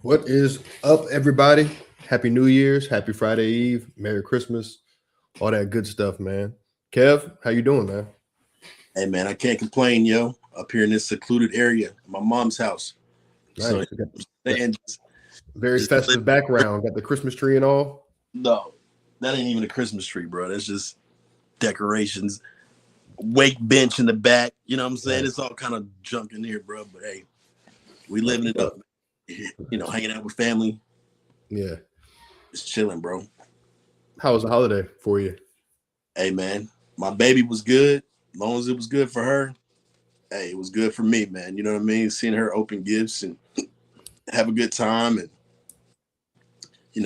What is up, everybody? Happy New Year's, Happy Friday Eve, Merry Christmas, all that good stuff, man. Kev, how you doing, man? Hey man, I can't complain, yo. Up here in this secluded area, my mom's house. So Nice. We got and very just festive background. Got the Christmas tree and all. no, that ain't even a Christmas tree, bro. That's just decorations. Wake bench in the back. You know what I'm saying? Nice. It's all kind of junk in here, bro. But hey, we That's living what's it up. up. Hanging out with family, Yeah. just chilling, bro. How was the holiday for you? Hey man, my baby was good. As long as it was good for her, hey, it was good for me, man. You know what I mean? Seeing her open gifts and have a good time, and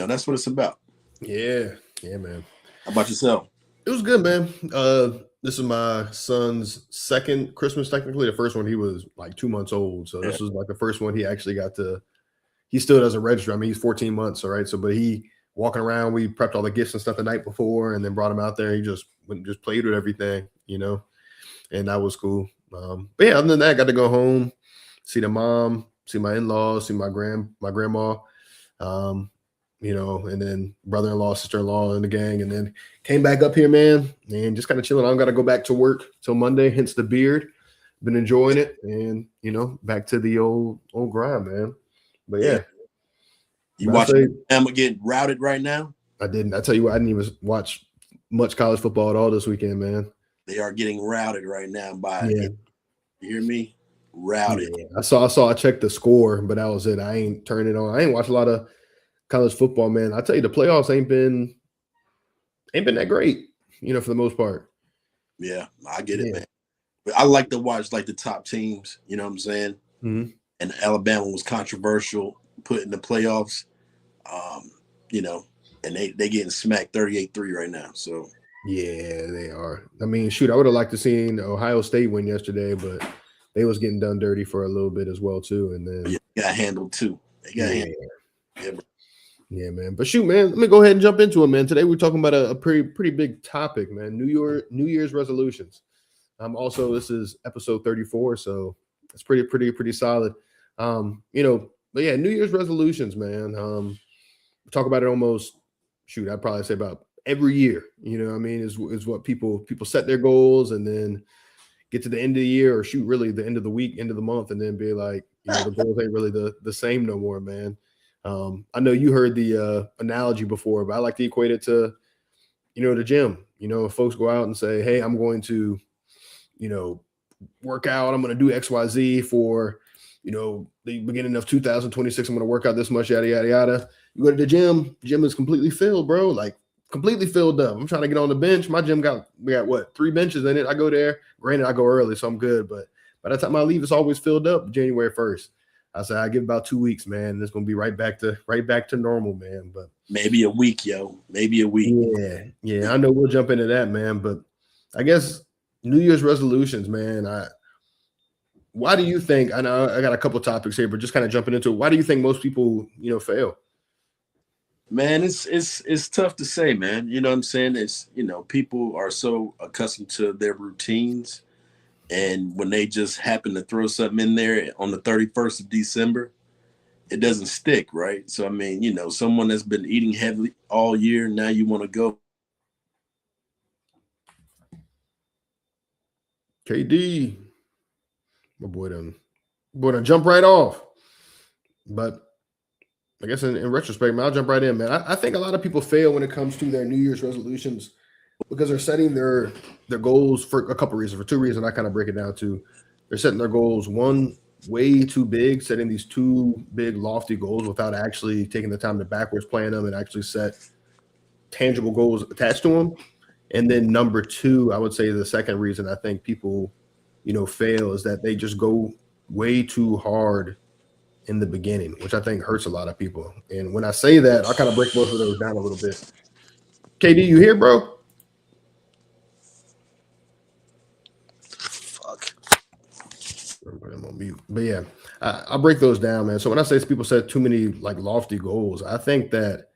that's what it's about. Yeah. Yeah, man. How about yourself? It was good, man. This is my son's second Christmas, technically. The first one, he was like 2 months old. So Yeah. this was like the first one he actually got to. He still doesn't register. I mean, he's 14 months, all right. So, but he walking around, we prepped all the gifts and stuff the night before, and then brought him out there. He just went and just played with everything, and that was cool. But yeah, other than that, I got to go home, see the mom, see my in-laws, see my grandma, um, and then brother-in-law, sister-in-law, and the gang, and then came back up here, man, and just kind of chilling. I don't got to go back to work till Monday, hence the beard. Been enjoying it, and back to the old grind, man. But Yeah. yeah, You but I watching say Alabama get routed right now? I didn't. I tell you what, I didn't even watch much college football at all this weekend, man. They are getting routed right now by, Yeah, you hear me? Routed. yeah. I checked the score, but that was it. I ain't turned it on. I ain't watched a lot of college football, man. I tell you, the playoffs ain't been that great, for the most part. Yeah, I get it, Yeah. man. But I like to watch like the top teams, you know what I'm saying? Mhm. And Alabama was controversial put in the playoffs. Um, you know, and they getting smacked 38-3 right now. So Yeah, they are. I mean, shoot, I would have liked to seen Ohio State win yesterday, but they was getting done dirty for a little bit as well too. And yeah, then they got handled too. They got handled. yeah, Yeah, bro. yeah, man. But shoot, man, let me go ahead and jump into it, man. Today we're talking about a pretty big topic, man. New Year's resolutions. Also, this is episode 34, so it's pretty solid. But yeah, New Year's resolutions, man. We talk about it almost. Shoot, I'd probably say about every year. You know, what I mean, is what people set their goals and then get to the end of the year, or shoot, really the end of the week, end of the month, and then be like, the goals ain't really the same no more, man. I know you heard the analogy before, but I like to equate it to the gym. If folks go out and say, "Hey, I'm going to," you know, work out. I'm going to do XYZ for, the beginning of 2026. I'm going to work out this much, yada, yada, yada. You go to the gym is completely filled, bro. Like completely filled up. I'm trying to get on the bench. My gym we got what, 3 benches in it. I go there. Granted, I go early, so I'm good. But by the time I leave, it's always filled up January 1st. I say I give about 2 weeks, man. And it's gonna be right back to normal, man. But Maybe a week, yo. Maybe a week. yeah. I know we'll jump into that, man. But I guess New Year's resolutions, man. Why do you think? I know I got a couple topics here, but just kind of jumping into it. Why do you think most people, fail? Man, it's tough to say, man. You know what I'm saying? It's people are so accustomed to their routines, and when they just happen to throw something in there on the 31st of December, it doesn't stick, right? So I mean, someone that's been eating heavily all year, now you want to go. KD, my boy done jump right off. But I guess in retrospect, man, I'll jump right in, man. I think a lot of people fail when it comes to their New Year's resolutions because they're setting their goals for a couple reasons. For two reasons, I kind of break it down to they're setting their goals one way too big, setting these too big, lofty goals without actually taking the time to backwards plan them and actually set tangible goals attached to them. And then number two, I would say the second reason I think people, fail is that they just go way too hard in the beginning, which I think hurts a lot of people. And when I say that, I kind of break both of those down a little bit. KD, you here, bro? Fuck. I'm on mute. But yeah, I'll break those down, man. So when I say people set too many like lofty goals, I think that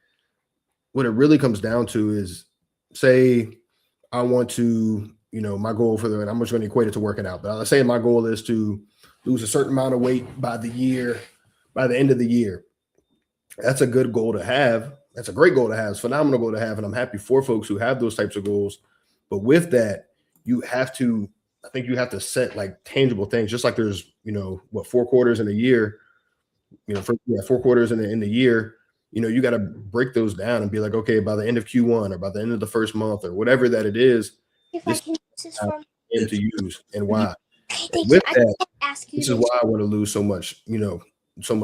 what it really comes down to is say I want to, my goal for and I'm just going to equate it to working out, but let's say my goal is to lose a certain amount of weight by the end of the year. That's a good goal to have. That's a great goal to have. It's a phenomenal goal to have. And I'm happy for folks who have those types of goals. But with that, you have to, I think you have to set like tangible things, just like there's, what, 4 quarters in a year, yeah, 4 quarters in the year, you got to break those down and be like, okay, by the end of Q1 or by the end of the first month or whatever that it is, If this I can use this is from. to use and why. Okay, And thank you. with I that, can ask you this is this. why I want to lose so much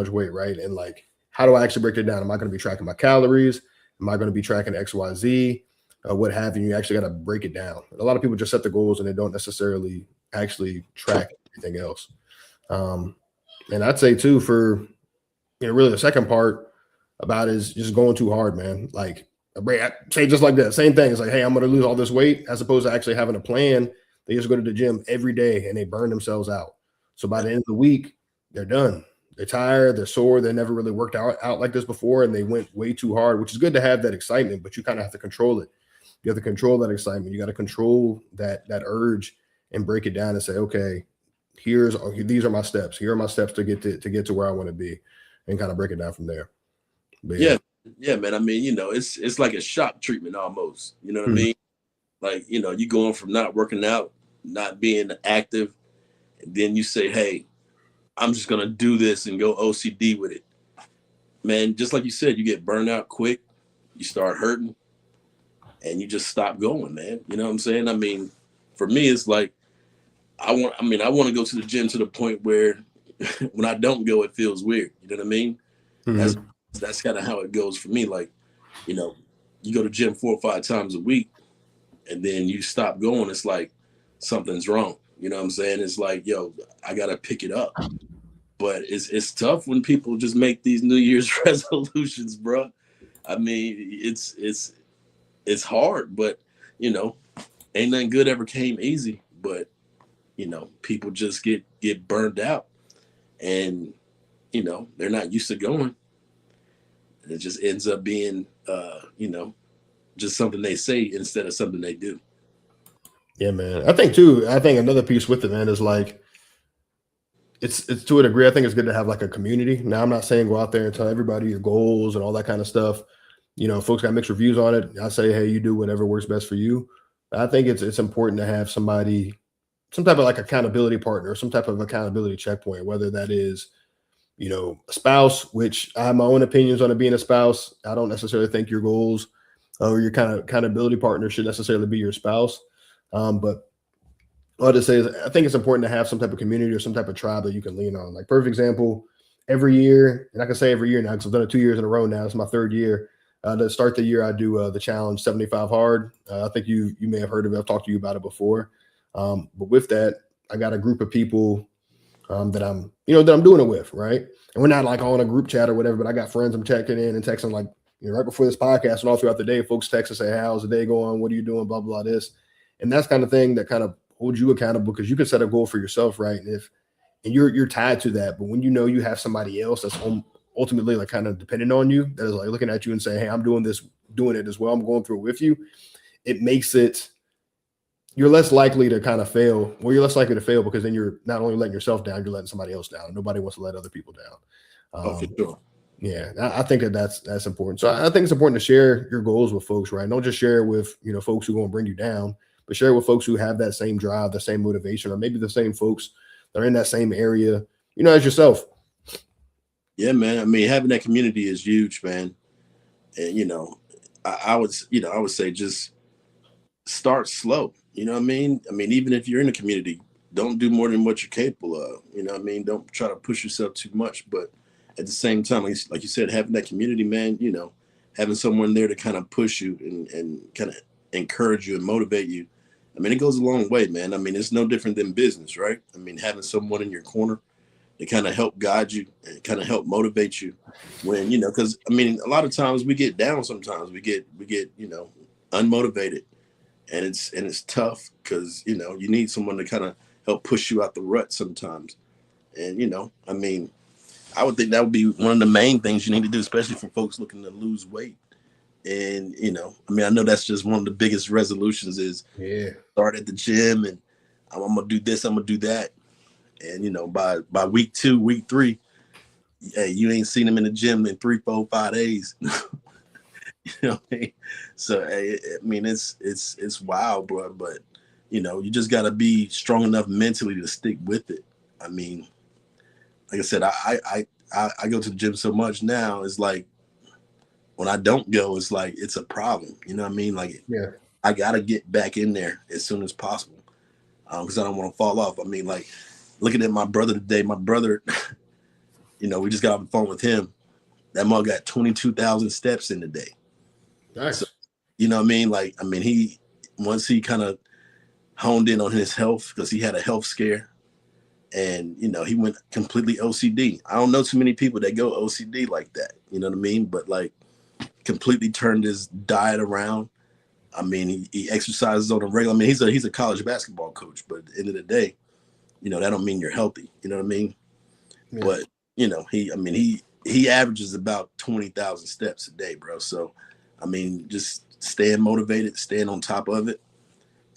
weight, right? And like, how do I actually break it down? Am I going to be tracking my calories? Am I going to be tracking X, Y, Z? What have you? You actually got to break it down. A lot of people just set the goals and they don't necessarily actually track anything else. And I'd say too, for really the second part about is just going too hard, man. Like, I say just like that, same thing. It's like, hey, I'm going to lose all this weight, as opposed to actually having a plan. They just go to the gym every day and they burn themselves out. So by the end of the week, they're done. They're tired, they're sore, they never really worked out like this before, and they went way too hard, which is good to have that excitement, but you kind of have to control it. You have to control that excitement. You got to control that urge and break it down and say, okay, these are my steps. Here are my steps to get to where I want to be, and kind of break it down from there. But yeah, man. I mean, it's like a shock treatment almost. You know what I mean? Like, you going from not working out, not being active, and then you say, hey, I'm just gonna do this and go OCD with it. Man, just like you said, you get burned out quick, you start hurting, and you just stop going, man. You know what I'm saying? I mean, for me, it's like I want to go to the gym to the point where when I don't go, it feels weird. You know what I mean? Mm-hmm. That's kind of how it goes for me. Like, you go to gym 4 or 5 times a week, and then you stop going. It's like something's wrong. You know what I'm saying? It's like, yo, I gotta pick it up. But it's tough when people just make these New Year's resolutions, bro. I mean, it's hard, but ain't nothing good ever came easy. But people just get burned out, and they're not used to going. And it just ends up being just something they say instead of something they do. Yeah, man. I think another piece with it, man, is like it's to a degree, I think it's good to have like a community. Now, I'm not saying go out there and tell everybody your goals and all that kind of stuff. Folks got mixed reviews on it. I say, hey, you do whatever works best for you. I think it's important to have somebody, some type of like accountability partner, some type of accountability checkpoint, whether that is, a spouse, which I have my own opinions on it being a spouse. I don't necessarily think your goals or your kind of accountability partner should necessarily be your spouse. But what I'll just say is I think it's important to have some type of community or some type of tribe that you can lean on. Like, perfect example, every year, and I can say every year now because I've done it 2 years in a row now. It's my third year. To start the year, I do the challenge 75 hard. I think you may have heard of it. I've talked to you about it before. But with that, I got a group of people that I'm doing it with, right? And we're not like on a group chat or whatever, but I got friends I'm checking in and texting like, right before this podcast and all throughout the day, folks text and say, how's the day going? What are you doing? Blah, blah, this. And that's kind of thing that kind of holds you accountable because you can set a goal for yourself, right? And you're tied to that, but when you have somebody else that's ultimately like kind of dependent on you, that is like looking at you and saying, hey, I'm doing it as well, I'm going through it with you, it makes it, you're less likely to kind of fail. Well, you're less likely to fail because then you're not only letting yourself down, you're letting somebody else down. Nobody wants to let other people down. For sure. Yeah, I think that's important. So I think it's important to share your goals with folks, right? Don't just share it with folks who are going to bring you down, but share it with folks who have that same drive, the same motivation, or maybe the same folks that are in that same area, as yourself. Yeah, man. I mean, having that community is huge, man. And I would say just start slow. You know what I mean? I mean, even if you're in a community, don't do more than what you're capable of. You know what I mean? Don't try to push yourself too much. But at the same time, like you said, having that community, man, having someone there to kind of push you and kind of encourage you and motivate you. I mean, it goes a long way, man. I mean, it's no different than business, right? I mean, having someone in your corner to kind of help guide you and kind of help motivate you when, because I mean, a lot of times we get down sometimes. We get unmotivated. And it's tough because, you need someone to kind of help push you out the rut sometimes. And, I mean, I would think that would be one of the main things you need to do, especially for folks looking to lose weight. And, I mean, I know that's just one of the biggest resolutions is start at the gym and I'm going to do this, I'm going to do that. And, by week 2, week 3, hey, you ain't seen him in the gym in 3, 4, 5 days. You know what I mean? So I mean, it's wild, bro. But you know, you just got to be strong enough mentally to stick with it. I mean, like I said, I go to the gym so much now. It's like when I don't go, it's like it's a problem. You know what I mean? Like Yeah. I got to get back in there as soon as possible because I don't want to fall off. I mean, like looking at my brother today, my brother, you know, we just got off the phone with him. That mug got 22,000 steps in the day. Nice. So, you know what I mean? Like, I mean, once he kind of honed in on his health because he had a health scare and, you know, he went completely OCD. I don't know too many people that go OCD like that. You know what I mean? But like completely turned his diet around. I mean, he exercises on a regular. I mean, he's a college basketball coach, but at the end of the day, you know, that don't mean you're healthy. You know what I mean? Yeah. But, you know, he averages about 20,000 steps a day, bro. So, I mean, just staying motivated, staying on top of it,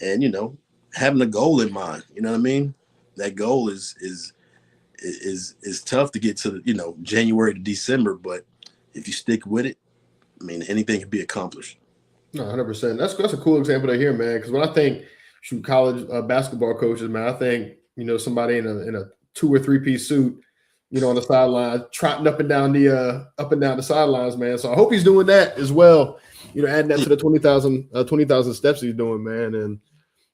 and you know, having a goal in mind. You know what I mean? That goal is tough to get to. You know, January to December, but if you stick with it, I mean, anything can be accomplished. No, 100%. That's a cool example to hear, man. Because when I think shoot college basketball coaches, man, I think somebody in a 2 or 3 piece suit, on the sideline, trotting up and down the sidelines, man. So I hope he's doing that as well. Adding that to the 20,000 steps he's doing, man.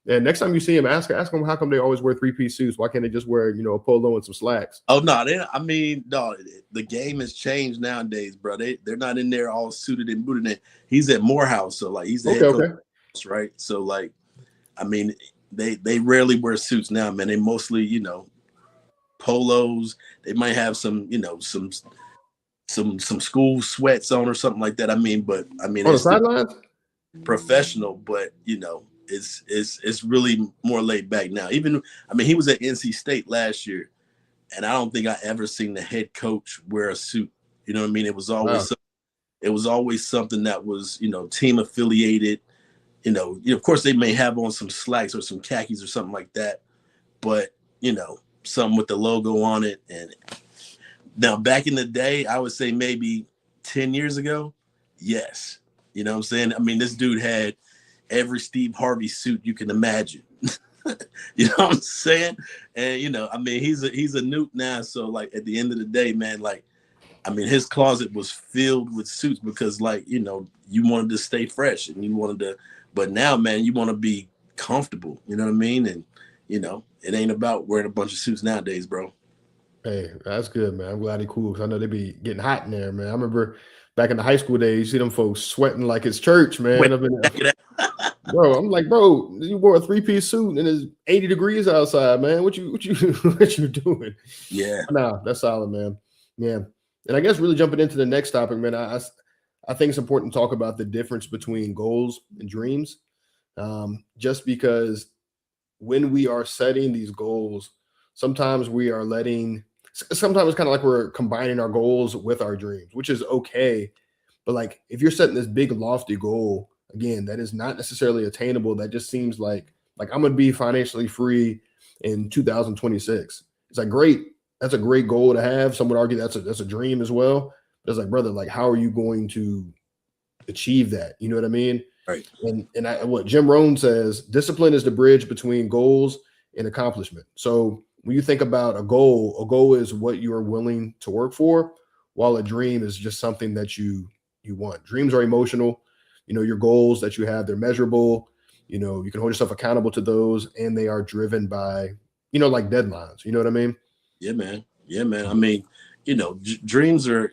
And next time you see him, ask him how come they always wear 3-piece suits. Why can't they just wear a polo and some slacks? Oh no, the game has changed nowadays, bro. They're not in there all suited and booted in. He's at Morehouse, so like he's the head coach, right? So like, I mean, they rarely wear suits now, man. They mostly, polos. They might have some, some school sweats on or something like that. I mean, on the sidelines, professional, but it's really more laid back now. Even he was at NC State last year, and I don't think I ever seen the head coach wear a suit. You know what I mean? It was always something that was team affiliated. Of course they may have on some slacks or some khakis or something like that, but something with the logo on it. And now back in the day, I would say maybe 10 years ago, yes. You know what I'm saying? I mean, this dude had every Steve Harvey suit you can imagine. You know what I'm saying? And he's a nuke now. So like at the end of the day, man, like his closet was filled with suits because you wanted to stay fresh and you wanted to, but now, man, you want to be comfortable. You know what I mean? And it ain't about wearing a bunch of suits nowadays, bro. Hey, that's good, man. I'm glad he cool because I know they be getting hot in there, man. I remember back in the high school days, you see them folks sweating like it's church, man. Bro, I'm like, bro, you wore a 3-piece suit and it's 80 degrees outside, man. What you doing? Yeah. Nah, that's solid, man. Yeah. And I guess really jumping into the next topic, man, I think it's important to talk about the difference between goals and dreams. Just because when we are setting these goals, sometimes it's kind of like we're combining our goals with our dreams, which is okay. But like if you're setting this big lofty goal, again, that is not necessarily attainable. That just seems like I'm going to be financially free in 2026. It's like, great. That's a great goal to have. Some would argue that's a dream as well. But it's like, brother, like, how are you going to achieve that? You know what I mean? Right. And what Jim Rohn says, discipline is the bridge between goals and accomplishment. So when you think about a goal is what you are willing to work for, while a dream is just something that you want. Dreams are emotional. Your goals that you have, they're measurable. You can hold yourself accountable to those, and they are driven by, like deadlines. You know what I mean? Yeah, man. Yeah, man. Dreams are,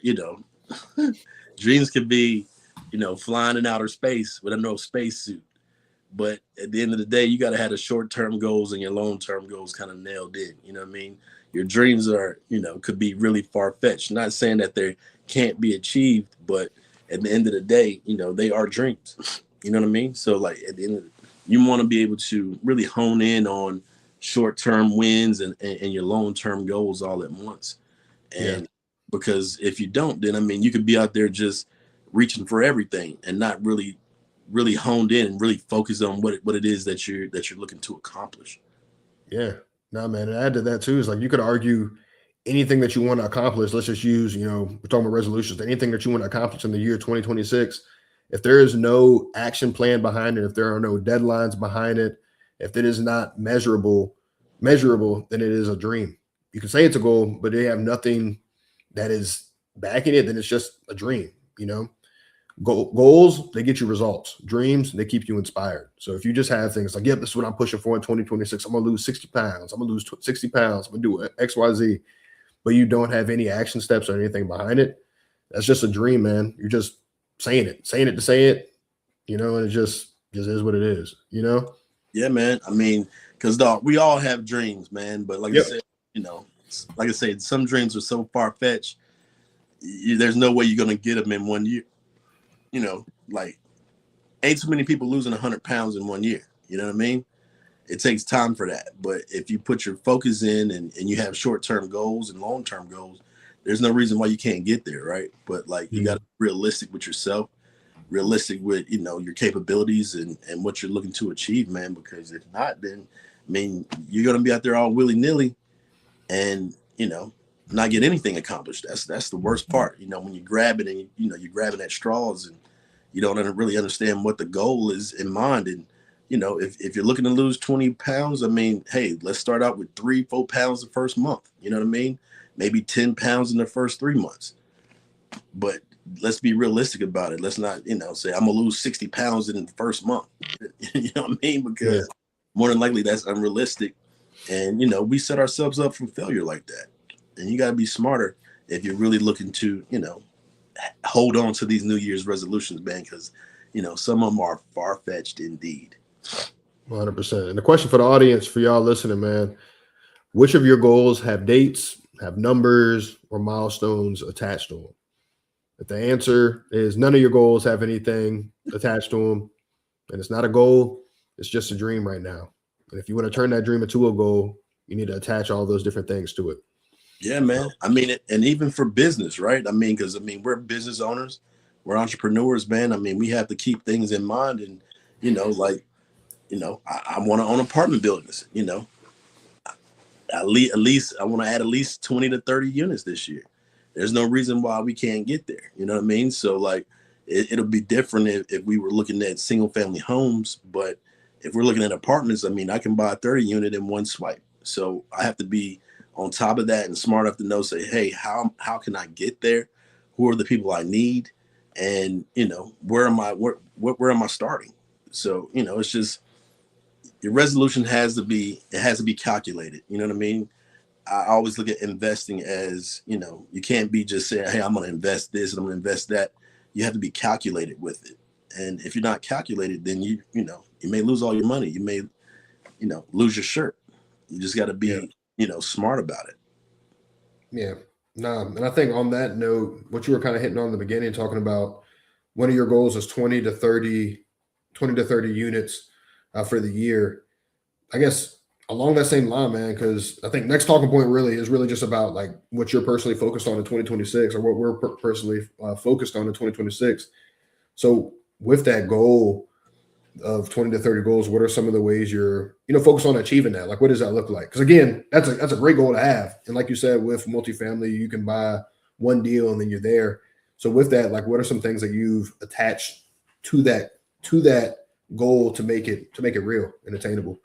dreams could be, flying in outer space with a no spacesuit. But at the end of the day, you got to have the short-term goals and your long-term goals kind of nailed in. You know what I mean? Your dreams are, could be really far-fetched. Not saying that they can't be achieved, but at the end of the day, they are dreams. You know what I mean? So like at the end of you want to be able to really hone in on short-term wins and your long-term goals all at once. And because if you don't, then you could be out there just reaching for everything and not really honed in and really focused on what it is that you're looking to accomplish. Yeah. No, man. And add to that too is like you could argue anything that you want to accomplish, let's just use, we're talking about resolutions, anything that you want to accomplish in the year 2026, if there is no action plan behind it, if there are no deadlines behind it, if it is not measurable, then it is a dream. You can say it's a goal, but they have nothing that is backing it, then it's just a dream, Goals, they get you results. Dreams, they keep you inspired. So if you just have things like, yep, this is what I'm pushing for in 2026. I'm going to lose 60 pounds. I'm going to lose 60 pounds. I'm going to do X, Y, Z. But you don't have any action steps or anything behind it. That's just a dream, man. You're just saying it to say it, and it just is what it is, Yeah, man. I mean, because we all have dreams, man. But like I said, like I said, some dreams are so far-fetched, there's no way you're going to get them in 1 year. Like ain't too many people losing 100 pounds in 1 year. You know what I mean? It takes time for that. But if you put your focus in and you have short-term goals and long-term goals, there's no reason why you can't get there, right? But like you got to be realistic with yourself, realistic with, your capabilities and what you're looking to achieve, man. Because if not, then you're going to be out there all willy-nilly and, not get anything accomplished. That's the worst part. When you grab it and you're grabbing at straws and you don't really understand what the goal is in mind. And if you're looking to lose 20 pounds, hey, let's start out with 3-4 pounds the first month. You know what I mean? Maybe 10 pounds in the first 3 months. But let's be realistic about it. Let's not say I'm gonna lose 60 pounds in the first month. You know what I mean? Because more than likely that's unrealistic. And we set ourselves up for failure like that. And you got to be smarter if you're really looking to, hold on to these New Year's resolutions, man, because, some of them are far-fetched indeed. 100%. And the question for the audience, for y'all listening, man, which of your goals have dates, have numbers, or milestones attached to them? If the answer is none of your goals have anything attached to them, and it's not a goal, it's just a dream right now. And if you want to turn that dream into a goal, you need to attach all those different things to it. Yeah, man. And even for business, right? Because we're business owners, we're entrepreneurs, man. We have to keep things in mind, and I want to own apartment buildings. At least I want to add at least 20 to 30 units this year. There's no reason why we can't get there. You know what I mean? So like, it'll be different if we were looking at single family homes, but if we're looking at apartments, I can buy a 30 unit in one swipe. So I have to be on top of that and smart enough to know, say, hey, how can I get there? Who are the people I need? And, where am I starting? So, it's just, your resolution has to be calculated. You know what I mean? I always look at investing as, you can't be just saying, hey, I'm going to invest this and I'm going to invest that. You have to be calculated with it. And if you're not calculated, then you may lose all your money. You may, lose your shirt. You just got to be, smart about it. Yeah. Nah. And I think on that note, what you were kind of hitting on in the beginning, talking about one of your goals is 20 to 30 units for the year. I guess along that same line, man, because I think next talking point is really just about like what you're personally focused on in 2026 or what we're personally focused on in 2026. So with that goal of 20 to 30 goals, what are some of the ways you're, focused on achieving that? Like, what does that look like? Because again, that's a great goal to have. And like you said, with multifamily, you can buy one deal and then you're there. So with that, like, what are some things that you've attached to that goal to make it real and attainable?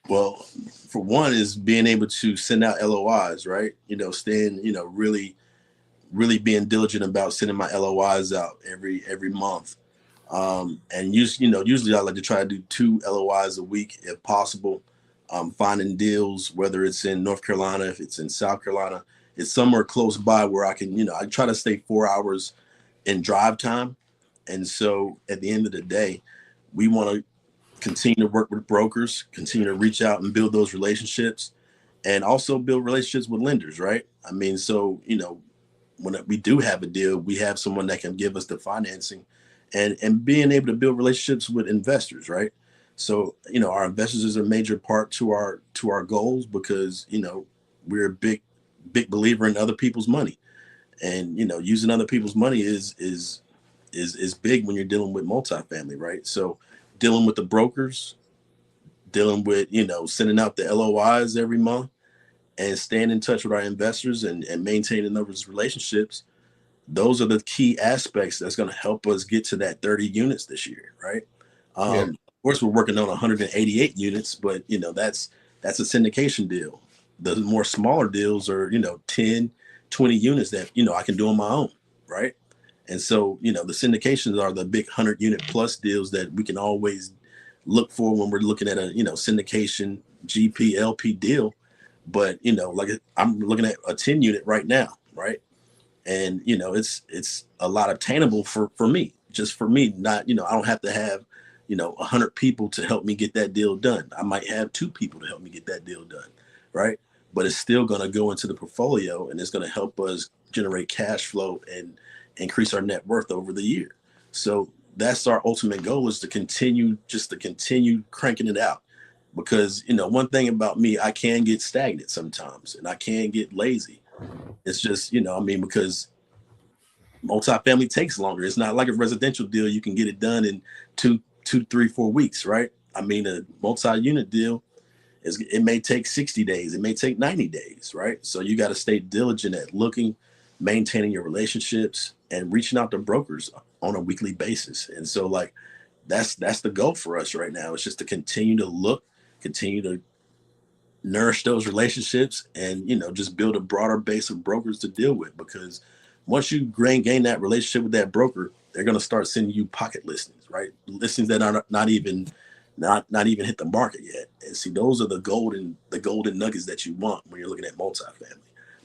Well, for one is being able to send out LOIs, right? Staying, really, really being diligent about sending my LOIs out every month. And usually I like to try to do 2 LOIs a week if possible. Finding deals, whether it's in North Carolina, if it's in South Carolina, it's somewhere close by where I can, I try to stay 4 hours in drive time. And so at the end of the day, we want to continue to work with brokers, continue to reach out and build those relationships, and also build relationships with lenders, right? So, when we do have a deal, we have someone that can give us the financing and being able to build relationships with investors, right? So, our investors is a major part to our goals because, we're a big believer in other people's money. And, using other people's money is big when you're dealing with multifamily, right? So dealing with the brokers, dealing with, sending out the LOIs every month and staying in touch with our investors and maintaining those relationships, those are the key aspects that's going to help us get to that 30 units this year, right? Yeah. Of course, we're working on 188 units, but that's a syndication deal. The more smaller deals are 10, 20 units that I can do on my own, right? And so the syndications are the big 100 unit plus deals that we can always look for when we're looking at a syndication GP LP deal. But like I'm looking at a 10 unit right now, right? And it's a lot obtainable for me, just for me. Not I don't have to have 100 people to help me get that deal done. I might have 2 people to help me get that deal done, right? But it's still going to go into the portfolio, and it's going to help us generate cash flow and increase our net worth over the year. So that's our ultimate goal, is to continue cranking it out. Because one thing about me, I can get stagnant sometimes, and I can get lazy. It's just because multifamily takes longer. It's not like a residential deal. You can get it done in 2, 3, 4 weeks, right? I mean, a multi-unit deal it may take 60 days. It may take 90 days, right? So you got to stay diligent at looking, maintaining your relationships, and reaching out to brokers on a weekly basis. And so like that's the goal for us right now. It's just to continue to look, continue to nourish those relationships, and just build a broader base of brokers to deal with. Because once you gain that relationship with that broker, they're going to start sending you pocket listings, right? Listings that are not even hit the market yet. And see, those are the golden nuggets that you want when you're looking at multifamily.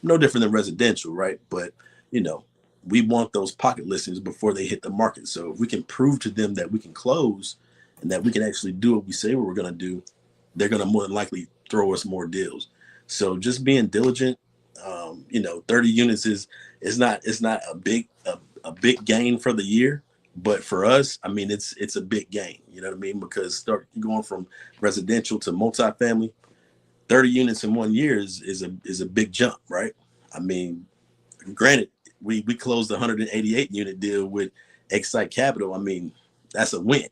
No different than residential, right? But we want those pocket listings before they hit the market. So if we can prove to them that we can close and that we can actually do what we say we're going to do, they're going to more than likely throw us more deals. So just being diligent. 30 units is not a big gain for the year, but for us, I mean, it's a big gain. You know what I mean? Because going from residential to multifamily, 30 units in 1 year is a big jump, right? I mean, granted, we closed the 188 unit deal with Excite Capital. I mean, that's a win.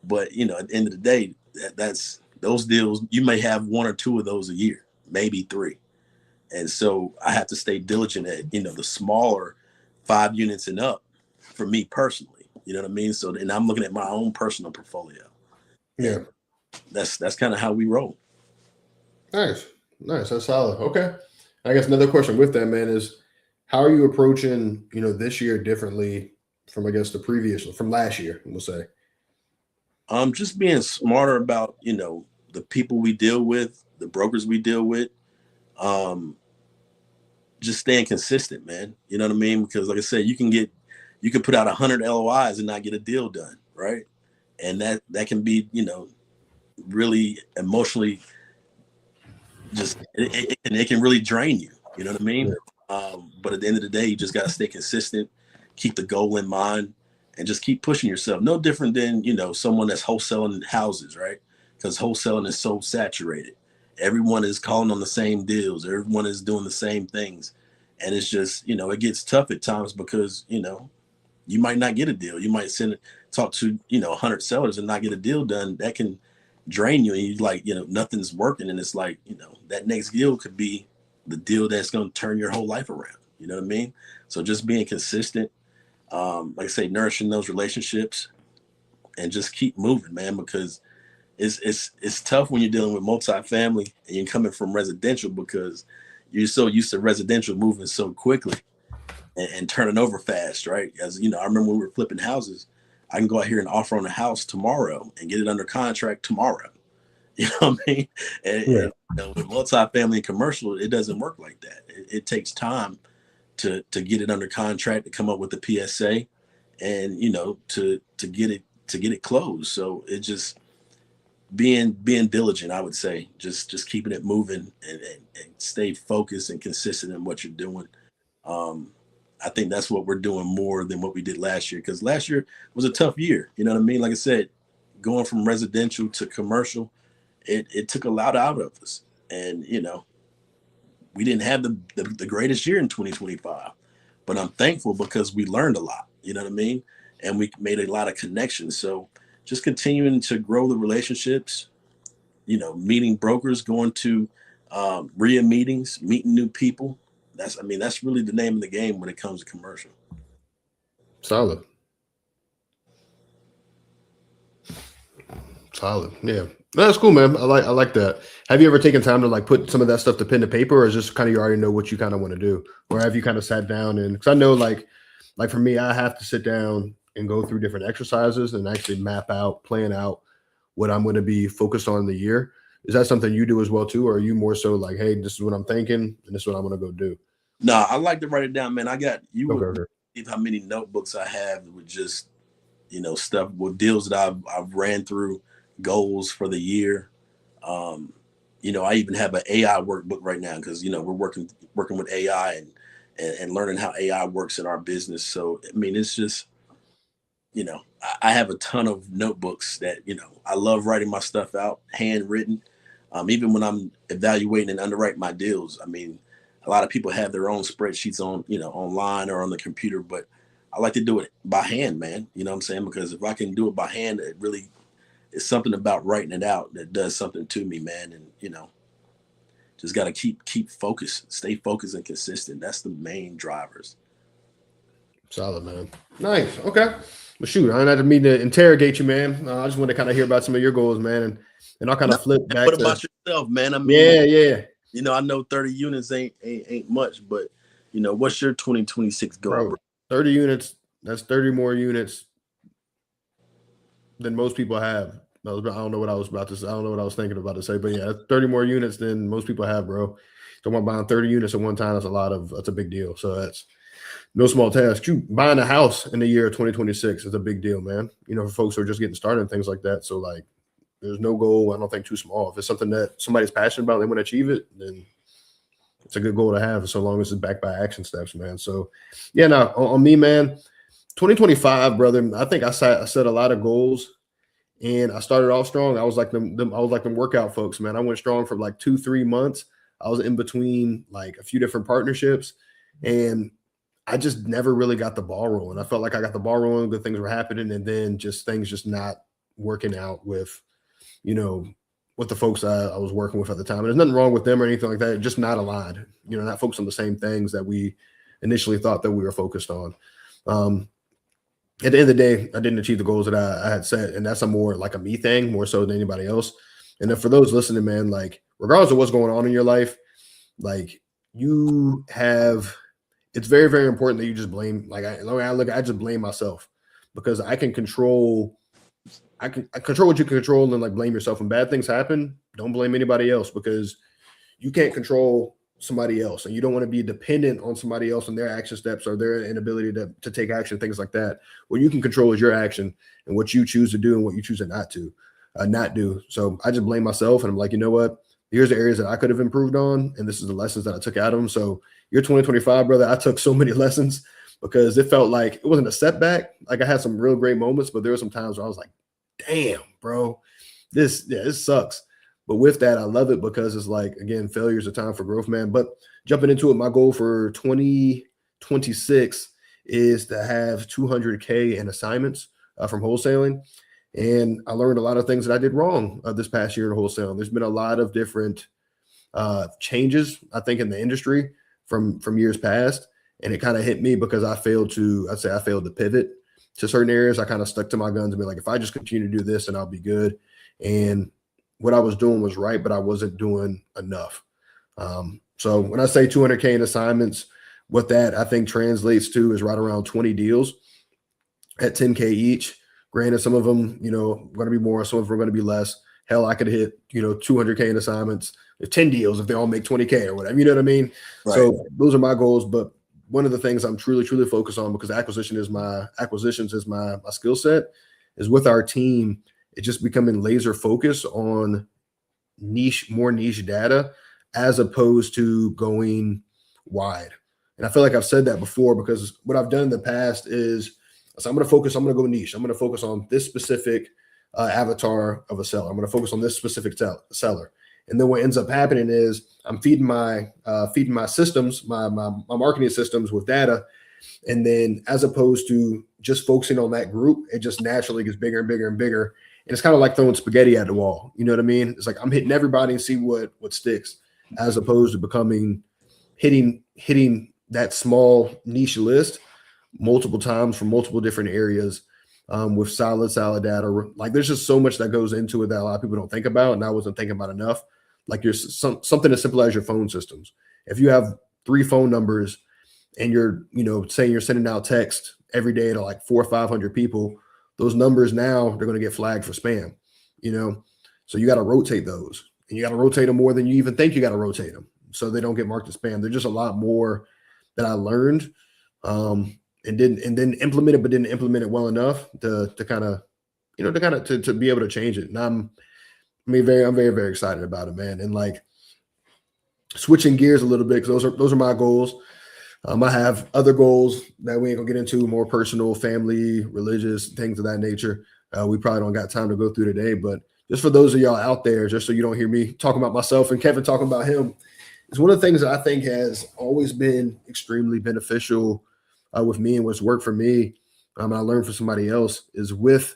But at the end of the day, that's those deals. You may have 1 or 2 of those a year, maybe 3. And so I have to stay diligent at the smaller 5 units and up for me personally. You know what I mean? So, and I'm looking at my own personal portfolio. Yeah. And that's kind of how we roll. Nice. That's solid. Okay. I guess another question with that, man, is how are you approaching, this year differently from, I guess, from last year, we'll say? Just being smarter about, the people we deal with, the brokers we deal with. Just staying consistent, man. You know what I mean? Because like I said, you can put out 100 LOIs and not get a deal done, right? And that can be, really emotionally just it can really drain you. You know what I mean? But at the end of the day, you just got to stay consistent, keep the goal in mind, and just keep pushing yourself. No different than someone that's wholesaling houses, right? Because wholesaling is so saturated. Everyone is calling on the same deals. Everyone is doing the same things. And it's just, it gets tough at times because, you might not get a deal. You might talk to, 100 sellers and not get a deal done. That can drain you. And you like, nothing's working. And it's like, that next deal could be the deal that's going to turn your whole life around. You know what I mean? So just being consistent, like I say, nourishing those relationships and just keep moving, man, because it's tough when you're dealing with multifamily and you're coming from residential, because you're so used to residential moving so quickly and turning over fast, right? As I remember when we were flipping houses, I can go out here and offer on a house tomorrow and get it under contract tomorrow. You know what I mean? And with multifamily and commercial, it doesn't work like that. It takes time to get it under contract, to come up with the PSA, and to get it closed. So it just being diligent, I would say, just keeping it moving and stay focused and consistent in what you're doing. I think that's what we're doing more than what we did last year, because last year was a tough year. You know what I mean? Like I said, going from residential to commercial, it took a lot out of us. And, we didn't have the greatest year in 2025, but I'm thankful because we learned a lot, you know what I mean? And we made a lot of connections. So just continuing to grow the relationships, meeting brokers, going to RIA meetings, meeting new people. That's really the name of the game when it comes to commercial. Solid. Yeah. No, that's cool, man. I like that. Have you ever taken time to like put some of that stuff to pen to paper, or is just kind of you already know what you kind of want to do? Or have you kind of sat down and because I know like for me, I have to sit down and go through different exercises and actually map out, plan out what I'm going to be focused on in the year. Is that something you do as well too? Or are you more so like, hey, this is what I'm thinking and this is what I'm going to go do? No, I like to write it down, man. You Okay, would believe how many notebooks I have with just, stuff with deals that I've ran through, goals for the year. I even have an AI workbook right now because we're working with AI and learning how AI works in our business. So it's just I have a ton of notebooks that I love writing my stuff out, handwritten. Even when I'm evaluating and underwriting my deals, a lot of people have their own spreadsheets on online or on the computer, but I like to do it by hand, man. You know what I'm saying? Because if I can do it by hand, it really is something about writing it out that does something to me, man. And just got to keep focused, stay focused and consistent. That's the main drivers. Solid, man. Nice. Okay. Well, shoot, I didn't mean to interrogate you, man. I just want to kind of hear about some of your goals, man, and I'll kind of flip back. What about yourself, man? Yeah. I know 30 units ain't much, but what's your 2026 goal? Bro, 30 units. That's 30 more units than most people have. I don't know what I was about to say. I don't know what I was thinking about to say, but yeah, that's 30 more units than most people have, bro. Someone buying 30 units at one time, that's a big deal. So that's no small task. You buying a house in the year 2026 is a big deal, man. For folks who are just getting started and things like that. So like there's no goal, I don't think, too small. If it's something that somebody's passionate about, they want to achieve it, then it's a good goal to have, so long as it's backed by action steps, man. So yeah, now on me, man, 2025, brother, I think I set a lot of goals. And I started off strong. I was like them workout folks, man. I went strong for like 2-3 months. I was in between like a few different partnerships, and I just never really got the ball rolling. I felt like I got the ball rolling, good things were happening, and then things just not working out with, with the folks I was working with at the time. And there's nothing wrong with them or anything like that. Just not aligned, not focused on the same things that we initially thought that we were focused on. At the end of the day, I didn't achieve the goals that I had set, and that's a more like a me thing, more so than anybody else. And then for those listening, man, like regardless of what's going on in your life, like it's very, very important that you just blame. Like I just blame myself because I control what you can control and like blame yourself. When bad things happen, don't blame anybody else because you can't control somebody else, and you don't want to be dependent on somebody else and their action steps or their inability to take action, things like that. What you can control is your action and what you choose to do and what you choose to not do. So I just blame myself, and I'm like, you know what? Here's the areas that I could have improved on, and this is the lessons that I took out of them. So year 2025, brother, I took so many lessons because it felt like it wasn't a setback. Like I had some real great moments, but there were some times where I was like, damn, bro, this sucks. But with that, I love it because it's like, again, failure is a time for growth, man. But jumping into it, my goal for 2026 is to have 200K in assignments from wholesaling. And I learned a lot of things that I did wrong this past year in wholesaling. There's been a lot of different changes, I think, in the industry from years past. And it kind of hit me because I failed to pivot to certain areas. I kind of stuck to my guns and be like, if I just continue to do this, then I'll be good. And what I was doing was right, but I wasn't doing enough. So when I say 200K in assignments, what that I think translates to is right around 20 deals at 10K each. Granted, some of them, going to be more, some of them are going to be less. Hell, I could hit, 200K in assignments, 10 deals if they all make 20K or whatever. You know what I mean? Right. So those are my goals. But one of the things I'm truly, truly focused on, because acquisitions is my skill set, is with our team. It's just becoming laser focused on more niche data as opposed to going wide. And I feel like I've said that before because what I've done in the past is, so I'm going to go niche. I'm going to focus on this specific avatar of a seller. I'm going to focus on this specific seller. And then what ends up happening is I'm feeding my systems, my marketing systems with data. And then as opposed to just focusing on that group, it just naturally gets bigger and bigger and bigger. And it's kind of like throwing spaghetti at the wall. You know what I mean? It's like I'm hitting everybody and see what sticks. as opposed to hitting that small niche list multiple times from multiple different areas with solid data. Like there's just so much that goes into it that a lot of people don't think about, and I wasn't thinking about enough. Like there's something as simple as your phone systems. If you have 3 phone numbers and you're, saying you're sending out text every day to like 400 or 500 people, those numbers now they're going to get flagged for spam, so you got to rotate those, and you got to rotate them more than you even think you got to rotate them, so they don't get marked as spam. There's just a lot more that I learned and then implement it, but didn't implement it well enough to kind of, to be able to change it. And I'm very, very excited about it, man. And like switching gears a little bit, because those are my goals. I have other goals that we ain't gonna get into, more personal, family, religious, things of that nature. We probably don't got time to go through today, but just for those of y'all out there, just so you don't hear me talking about myself and Kevin talking about him, it's one of the things that I think has always been extremely beneficial with me and what's worked for me. I learned from somebody else is with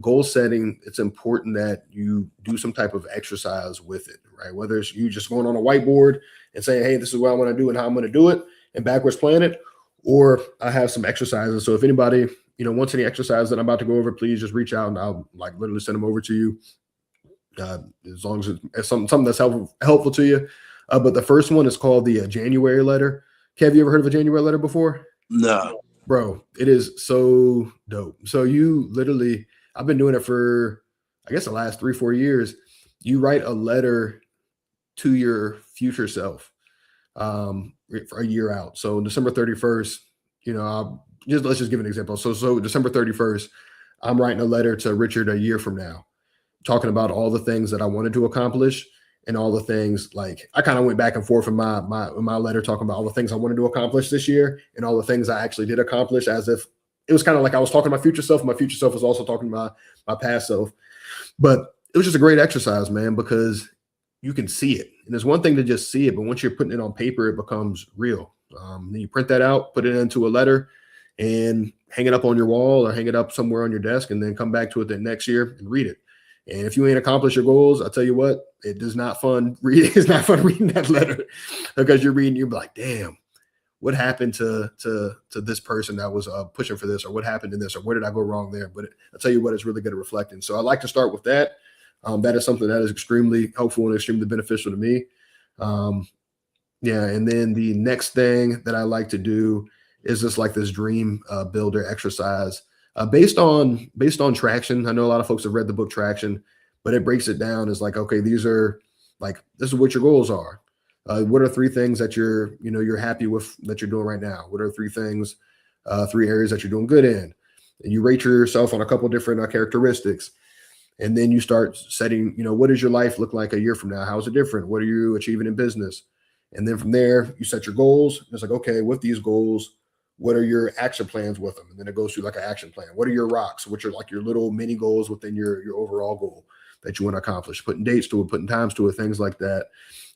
goal setting, it's important that you do some type of exercise with it, right? Whether it's you just going on a whiteboard and saying, hey, this is what I want to do and how I'm going to do it and backwards plan it, or I have some exercises. So if anybody, wants any exercise that I'm about to go over, please just reach out and I'll like literally send them over to you. As long as it's something that's helpful to you. But the first one is called the January letter. Kev, you ever heard of a January letter before? No. Bro, it is so dope. So you literally, I've been doing it for, I guess, the last 3-4 years. You write a letter to your future self for a year out. So December 31st, let's just give an example. So December 31st, I'm writing a letter to Richard a year from now, talking about all the things that I wanted to accomplish and all the things, like I kind of went back and forth in my letter, talking about all the things I wanted to accomplish this year and all the things I actually did accomplish, as if it was kind of like I was talking to my future self. My future self was also talking to my past self. But it was just a great exercise, man, because you can see it. And there's one thing to just see it, but once you're putting it on paper, it becomes real. Then you print that out, put it into a letter, and hang it up on your wall or hang it up somewhere on your desk, and then come back to it the next year and read it. And if you ain't accomplished your goals, I'll tell you what, it is not fun reading. It's not fun reading that letter, because you're like, damn, what happened to this person that was pushing for this, or what happened in this, or where did I go wrong there? But I'll tell you what, it's really good at reflecting. So I like to start with that. That is something that is extremely helpful and extremely beneficial to me. And then the next thing that I like to do is just like this dream builder exercise. Based on Traction. I know a lot of folks have read the book Traction, but it breaks it down as like, okay, this is what your goals are. What are 3 things that you're happy with that you're doing right now? What are 3 things, 3 areas that you're doing good in? And you rate yourself on a couple different characteristics. And then you start setting, what does your life look like a year from now? How is it different? What are you achieving in business? And then from there, you set your goals. It's like, okay, with these goals, what are your action plans with them? And then it goes through like an action plan. What are your rocks, which are like your little mini goals within your overall goal that you want to accomplish, putting dates to it, putting times to it, things like that.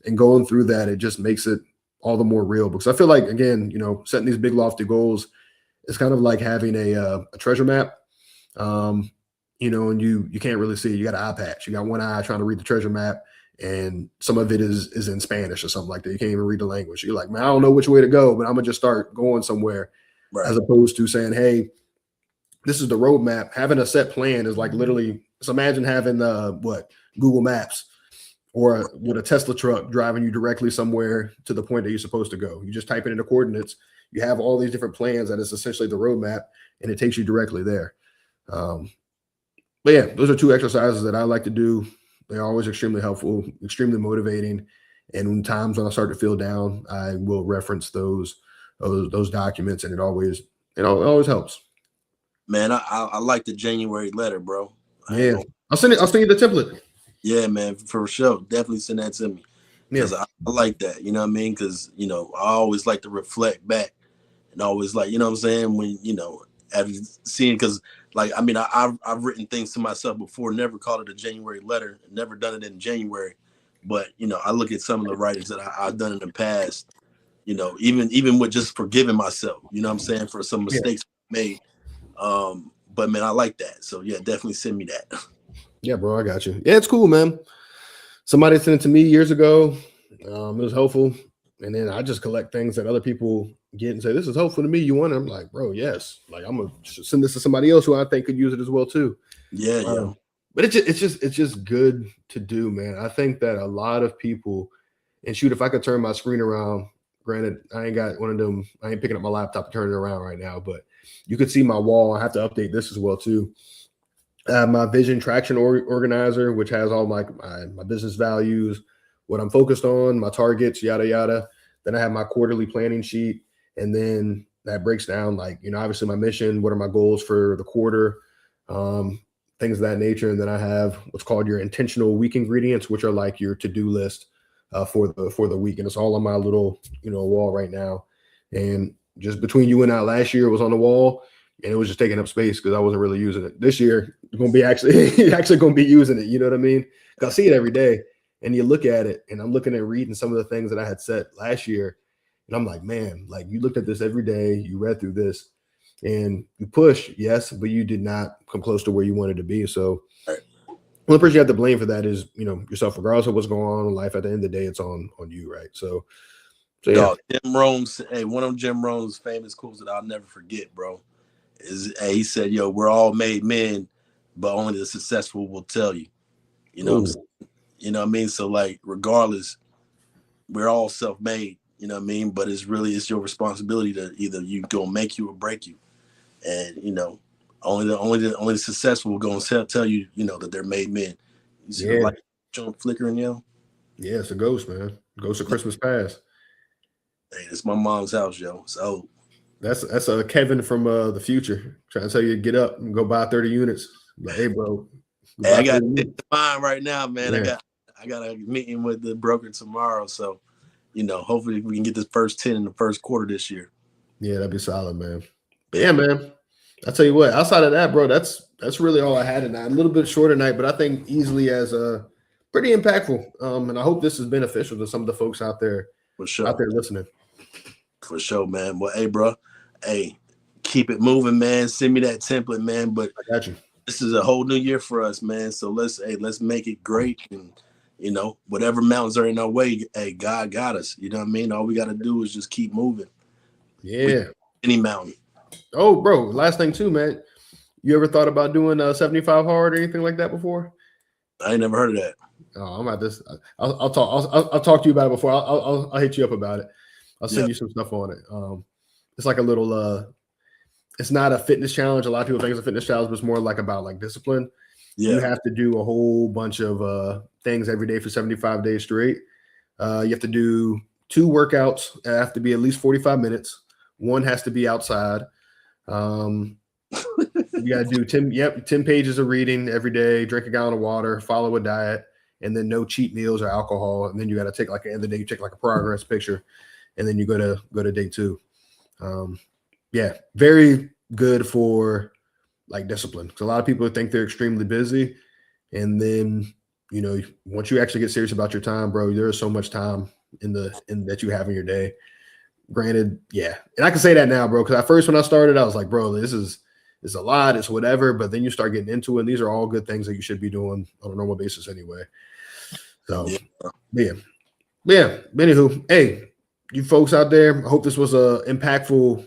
And going through that, it just makes it all the more real, because I feel like, again, setting these big lofty goals is kind of like having a treasure map, and you can't really see it. You got an eye patch. You got one eye trying to read the treasure map, and some of it is in Spanish or something like that. You can't even read the language. You're like, man, I don't know which way to go, but I'm gonna just start going somewhere, right? As opposed to saying, hey, this is the roadmap. Having a set plan is like literally. So imagine having Google Maps, or with a Tesla truck driving you directly somewhere to the point that you're supposed to go. You just type it into coordinates. You have all these different plans that is essentially the roadmap, and it takes you directly there. But yeah, those are 2 exercises that I like to do. They're always extremely helpful, extremely motivating. And when times when I start to feel down, I will reference those documents, and it always helps. Man, I like the January letter, bro. Yeah, I'll send you the template. Yeah, man, for sure. Definitely send that to me. Because I like that, you know what I mean? Because, I always like to reflect back, and always like, you know what I'm saying? When, after seeing, because like, I mean, I've written things to myself before, never called it a January letter, never done it in January. But, I look at some of the writings that I've done in the past, even with just forgiving myself, you know what I'm saying, for some mistakes made. But man, I like that. So yeah, definitely send me that. Yeah, bro, I got you. Yeah, it's cool, man. Somebody sent it to me years ago. It was helpful. And then I just collect things that other people get and say, "This is helpful to me. You want it?" I'm like, "Bro, yes." Like I'm gonna send this to somebody else who I think could use it as well too. Yeah, yo. But it's just good to do, man. I think that a lot of people, and shoot, if I could turn my screen around, granted, I ain't got one of them, I ain't picking up my laptop to turn it around right now, but you could see my wall. I have to update this as well too. My vision traction organizer, which has all my business values, what I'm focused on, my targets, yada yada. Then I have my quarterly planning sheet, and then that breaks down like, obviously my mission, what are my goals for the quarter, things of that nature. And then I have what's called your intentional week ingredients, which are like your to-do list for the week, and it's all on my little wall right now. And just between you and I, last year it was on the wall, and it was just taking up space because I wasn't really using it. This year, it's going to be actually going to be using it. You know what I mean? I see it every day, and you look at it, and I'm looking at reading some of the things that I had said last year, and I'm like, man, like you looked at this every day, you read through this, and you push, yes, but you did not come close to where you wanted to be. So the only person you have to blame for that is yourself, regardless of what's going on in life. At the end of the day, it's on you, right? So yeah. Dog, Jim Rohn's, one of Jim Rohn's famous quotes that I'll never forget, bro, is he said, "Yo, we're all made men, but only the successful will tell you." You know what I'm saying? You know what I mean? So like, regardless, we're all self-made. You know what I mean? But it's your responsibility to either you gonna make you or break you, and only the successful will go and tell you that they're made men. You see the light flickering, yo? Yeah, it's a ghost, man. Ghost of Christmas Past. Hey, it's my mom's house, yo. So that's Kevin from the future trying to tell you to get up and go buy 30 units. Like, hey, bro. Hey, I got mine right now, man. Yeah. I got a meeting with the broker tomorrow, so hopefully we can get this first 10 in the first quarter this year. Yeah, that'd be solid, man. But yeah, man. I'll tell you what, outside of that, bro, that's really all I had tonight. A little bit shorter night, but I think easily as pretty impactful. And I hope this is beneficial to some of the folks out there. For sure. Out there listening. For sure, man. Well, hey, bro. Hey, keep it moving, man. Send me that template, man. But I got you. This is a whole new year for us, man. So let's make it great. And whatever mountains are in our way, hey, God got us. You know what I mean? All we got to do is just keep moving. Yeah. Any mountain. Oh, bro. Last thing too, man. You ever thought about doing 75 hard or anything like that before? I ain't never heard of that. Oh, I'm at this. I'll talk to you about it before. I'll hit you up about it. I'll send you some stuff on it. It's like a little. It's not a fitness challenge. A lot of people think it's a fitness challenge, but it's more like about like discipline. Yeah. You have to do a whole bunch of things every day for 75 days straight. You have to do 2 workouts. They have to be at least 45 minutes. One has to be outside. You got to do 10 pages of reading every day, drink a gallon of water, follow a diet, and then no cheat meals or alcohol. And then you got to take like at the end of the day, you take like a progress picture, and then you go to day 2. Yeah, very good for like discipline. Because a lot of people think they're extremely busy, and then once you actually get serious about your time, bro, there's so much time in that you have in your day. Granted, yeah, and I can say that now, bro, because at first when I started, I was like, bro, this is a lot, it's whatever. But then you start getting into it, and these are all good things that you should be doing on a normal basis anyway. So yeah. Anywho, hey, you folks out there, I hope this was a impactful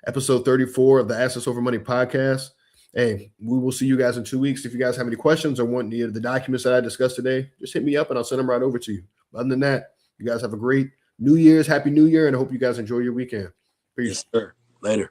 episode 34 of the Ask Us Over Money podcast. Hey, we will see you guys in 2 weeks. If you guys have any questions or want any of the documents that I discussed today, just hit me up and I'll send them right over to you. Other than that, you guys have a great New Year's, Happy New Year, and I hope you guys enjoy your weekend. Peace. Yes, sir. Later.